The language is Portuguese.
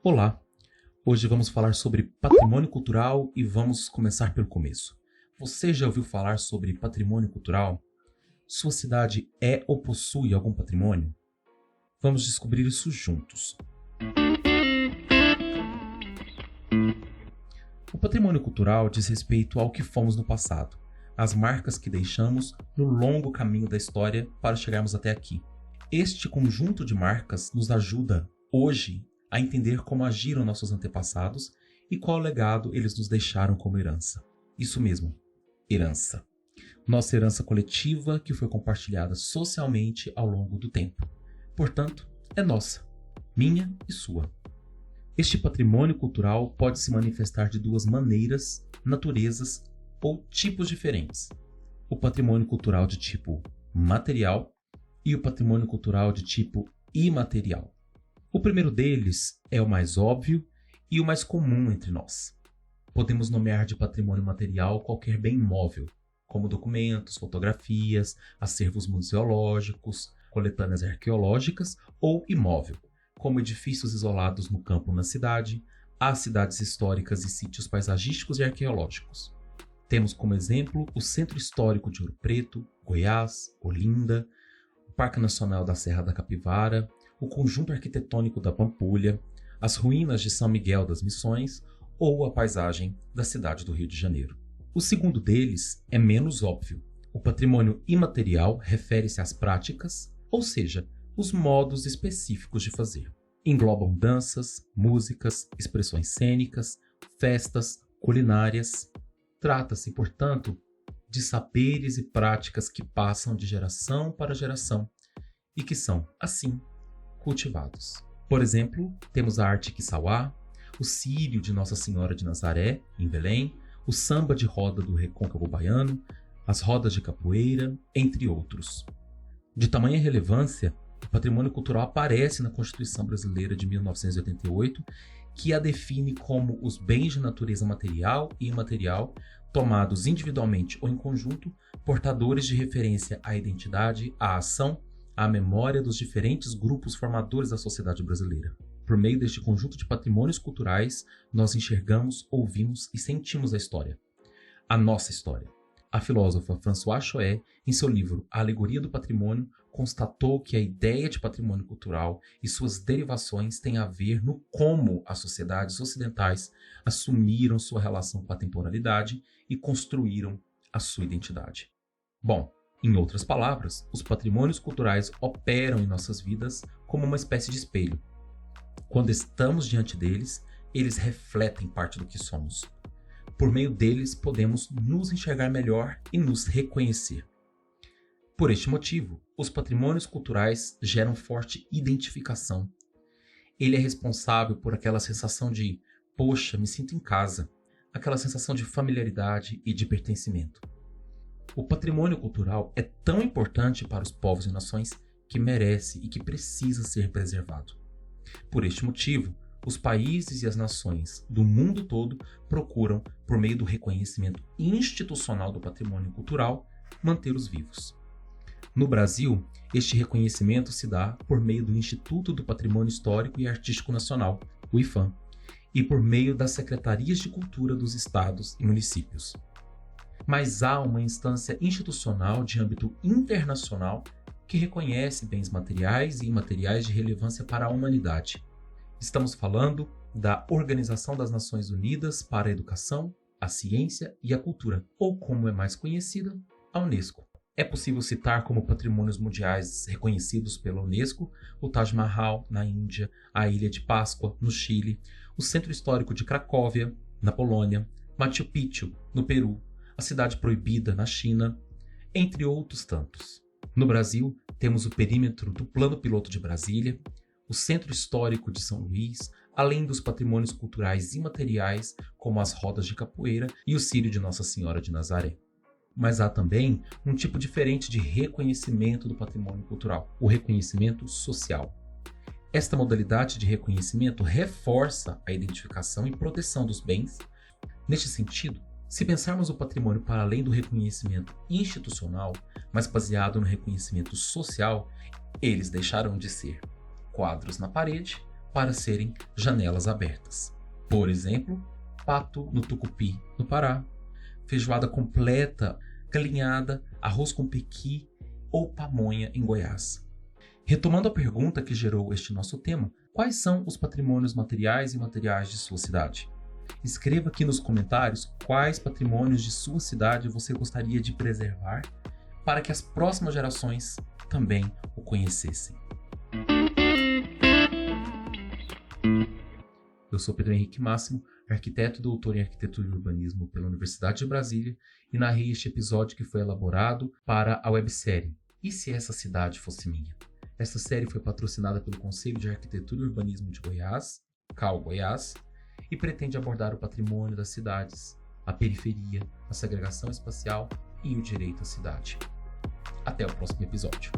Olá! Hoje vamos falar sobre patrimônio cultural e vamos começar pelo começo. Você já ouviu falar sobre patrimônio cultural? Sua cidade é ou possui algum patrimônio? Vamos descobrir isso juntos. O patrimônio cultural diz respeito ao que fomos no passado, às marcas que deixamos no longo caminho da história para chegarmos até aqui. Este conjunto de marcas nos ajuda, hoje, a entender como agiram nossos antepassados e qual legado eles nos deixaram como herança. Isso mesmo, herança. Nossa herança coletiva que foi compartilhada socialmente ao longo do tempo. Portanto, é nossa, minha e sua. Este patrimônio cultural pode se manifestar de duas maneiras, naturezas ou tipos diferentes. O patrimônio cultural de tipo material e o patrimônio cultural de tipo imaterial. O primeiro deles é o mais óbvio e o mais comum entre nós. Podemos nomear de patrimônio material qualquer bem imóvel, como documentos, fotografias, acervos museológicos, coletâneas arqueológicas ou imóvel, como edifícios isolados no campo ou na cidade, as cidades históricas e sítios paisagísticos e arqueológicos. Temos como exemplo o Centro Histórico de Ouro Preto, Goiás, Olinda, o Parque Nacional da Serra da Capivara, o Conjunto Arquitetônico da Pampulha, as ruínas de São Miguel das Missões ou a paisagem da cidade do Rio de Janeiro. O segundo deles é menos óbvio. O patrimônio imaterial refere-se às práticas, ou seja, os modos específicos de fazer. Englobam danças, músicas, expressões cênicas, festas, culinárias. Trata-se, portanto, de saberes e práticas que passam de geração para geração e que são, assim, cultivados. Por exemplo, temos a arte Kissauá, o círio de Nossa Senhora de Nazaré, em Belém, o samba de roda do Recôncavo Baiano, as rodas de capoeira, entre outros. De tamanha relevância, o patrimônio cultural aparece na Constituição Brasileira de 1988, que a define como os bens de natureza material e imaterial, tomados individualmente ou em conjunto, portadores de referência à identidade, à ação, à memória dos diferentes grupos formadores da sociedade brasileira. Por meio deste conjunto de patrimônios culturais, nós enxergamos, ouvimos e sentimos a história. A nossa história. A filósofa Françoise Choët, em seu livro A Alegoria do Patrimônio, constatou que a ideia de patrimônio cultural e suas derivações têm a ver no como as sociedades ocidentais assumiram sua relação com a temporalidade e construíram a sua identidade. Bom, em outras palavras, os patrimônios culturais operam em nossas vidas como uma espécie de espelho. Quando estamos diante deles, eles refletem parte do que somos. Por meio deles, podemos nos enxergar melhor e nos reconhecer. Por este motivo, os patrimônios culturais geram forte identificação. Ele é responsável por aquela sensação de, poxa, me sinto em casa, aquela sensação de familiaridade e de pertencimento. O patrimônio cultural é tão importante para os povos e nações que merece e que precisa ser preservado. Por este motivo, os países e as nações do mundo todo procuram, por meio do reconhecimento institucional do patrimônio cultural, mantê-los vivos. No Brasil, este reconhecimento se dá por meio do Instituto do Patrimônio Histórico e Artístico Nacional, o IPHAN, e por meio das Secretarias de Cultura dos estados e municípios. Mas há uma instância institucional de âmbito internacional que reconhece bens materiais e imateriais de relevância para a humanidade. Estamos falando da Organização das Nações Unidas para a Educação, a Ciência e a Cultura, ou como é mais conhecida, a Unesco. É possível citar como patrimônios mundiais reconhecidos pela Unesco o Taj Mahal, na Índia, a Ilha de Páscoa, no Chile, o Centro Histórico de Cracóvia, na Polônia, Machu Picchu, no Peru, a Cidade Proibida, na China, entre outros tantos. No Brasil, temos o perímetro do Plano Piloto de Brasília, o Centro Histórico de São Luís, além dos patrimônios culturais imateriais, como as rodas de capoeira e o círio de Nossa Senhora de Nazaré. Mas há também um tipo diferente de reconhecimento do patrimônio cultural, o reconhecimento social. Esta modalidade de reconhecimento reforça a identificação e proteção dos bens. Neste sentido, se pensarmos o patrimônio para além do reconhecimento institucional, mas baseado no reconhecimento social, eles deixarão de ser quadros na parede para serem janelas abertas. Por exemplo, pato no Tucupi, no Pará, feijoada completa, galinhada, arroz com pequi ou pamonha em Goiás. Retomando a pergunta que gerou este nosso tema, quais são os patrimônios materiais e imateriais de sua cidade? Escreva aqui nos comentários quais patrimônios de sua cidade você gostaria de preservar para que as próximas gerações também o conhecessem. Eu sou Pedro Henrique Máximo, arquiteto e doutor em arquitetura e urbanismo pela Universidade de Brasília, e narrei este episódio que foi elaborado para a websérie E se essa cidade fosse minha? Esta série foi patrocinada pelo Conselho de Arquitetura e Urbanismo de Goiás, CAU Goiás, e pretende abordar o patrimônio das cidades, a periferia, a segregação espacial e o direito à cidade. Até o próximo episódio.